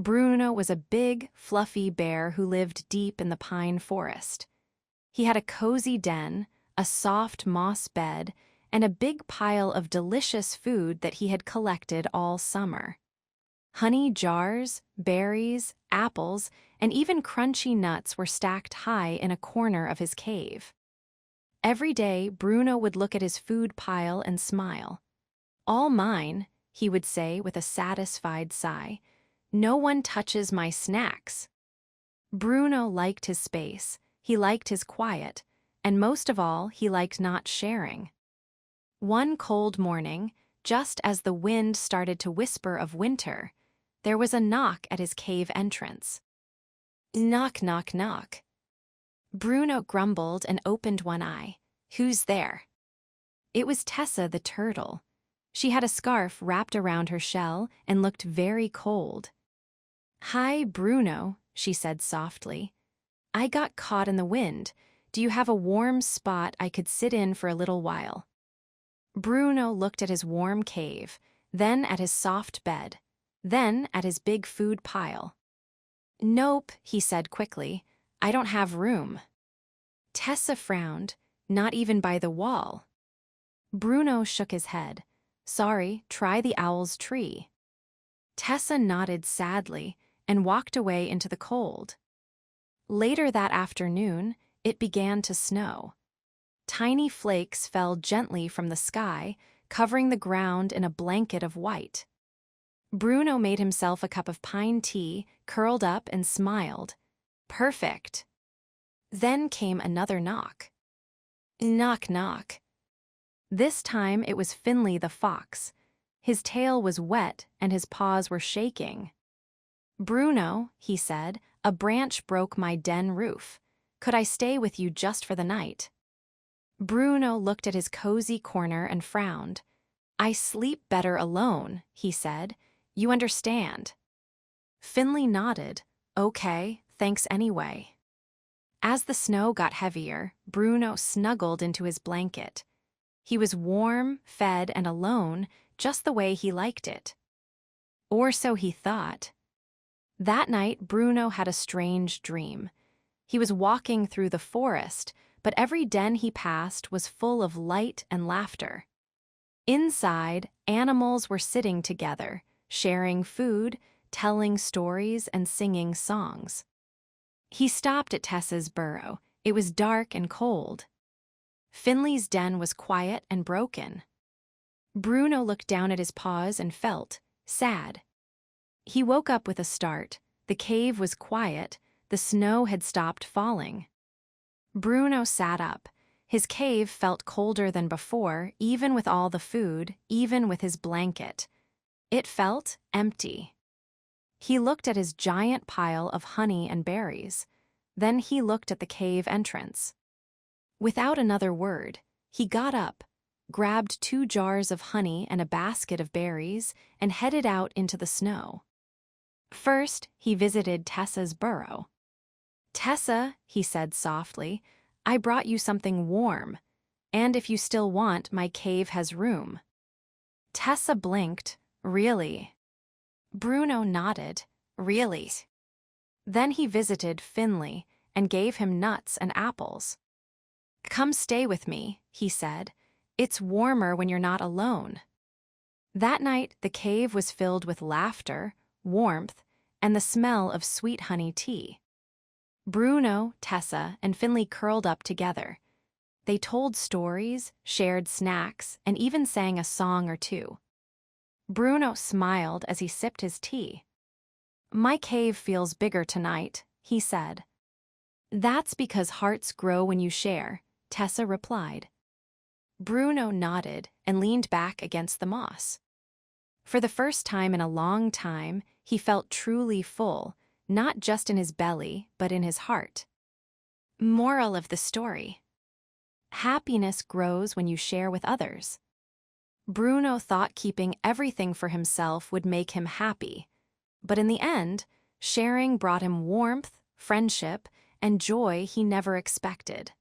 Bruno was a big, fluffy bear who lived deep in the pine forest. He had a cozy den, a soft moss bed, and a big pile of delicious food that he had collected all summer. Honey jars, berries, apples, and even crunchy nuts were stacked high in a corner of his cave. Every day, Bruno would look at his food pile and smile. "All mine," he would say with a satisfied sigh. "No one touches my snacks." Bruno liked his space, he liked his quiet, and most of all, he liked not sharing. One cold morning, just as the wind started to whisper of winter, there was a knock at his cave entrance. Knock, knock, knock. Bruno grumbled and opened one eye. "Who's there?" It was Tessa the turtle. She had a scarf wrapped around her shell and looked very cold. "Hi, Bruno," she said softly. "I got caught in the wind. Do you have a warm spot I could sit in for a little while?" Bruno looked at his warm cave, then at his soft bed, then at his big food pile. "Nope," he said quickly. "I don't have room." Tessa frowned. "Not even by the wall." Bruno shook his head. "Sorry, try the owl's tree." Tessa nodded sadly and walked away into the cold. Later that afternoon, it began to snow. Tiny flakes fell gently from the sky, covering the ground in a blanket of white. Bruno made himself a cup of pine tea, curled up and smiled. Perfect. Then came another knock. Knock, knock. This time it was Finley the fox. His tail was wet and his paws were shaking. "Bruno," he said, "a branch broke my den roof. Could I stay with you just for the night?" Bruno looked at his cozy corner and frowned. "I sleep better alone," he said. "You understand." Finley nodded. "Okay, thanks anyway." As the snow got heavier, Bruno snuggled into his blanket. He was warm, fed, and alone, just the way he liked it. Or so he thought. That night, Bruno had a strange dream. He was walking through the forest, but every den he passed was full of light and laughter. Inside, animals were sitting together, sharing food, telling stories, and singing songs. He stopped at Tessa's burrow. It was dark and cold. Finley's den was quiet and broken. Bruno looked down at his paws and felt sad. He woke up with a start. The cave was quiet. The snow had stopped falling. Bruno sat up. His cave felt colder than before, even with all the food, even with his blanket. It felt empty. He looked at his giant pile of honey and berries. Then he looked at the cave entrance. Without another word, he got up, grabbed 2 jars of honey and a basket of berries, and headed out into the snow. First, he visited Tessa's burrow. "Tessa," he said softly, "I brought you something warm, and if you still want, my cave has room." Tessa blinked. "Really?" Bruno nodded. "Really?" Then he visited Finley and gave him nuts and apples. "Come stay with me," he said. "It's warmer when you're not alone." That night, the cave was filled with laughter, warmth, and the smell of sweet honey tea. Bruno, Tessa, and Finley curled up together. They told stories, shared snacks, and even sang a song or two. Bruno smiled as he sipped his tea. "My cave feels bigger tonight," he said. "That's because hearts grow when you share," Tessa replied. Bruno nodded and leaned back against the moss. For the first time in a long time, he felt truly full, not just in his belly, but in his heart. Moral of the story: happiness grows when you share with others. Bruno thought keeping everything for himself would make him happy, but in the end, sharing brought him warmth, friendship, and joy he never expected.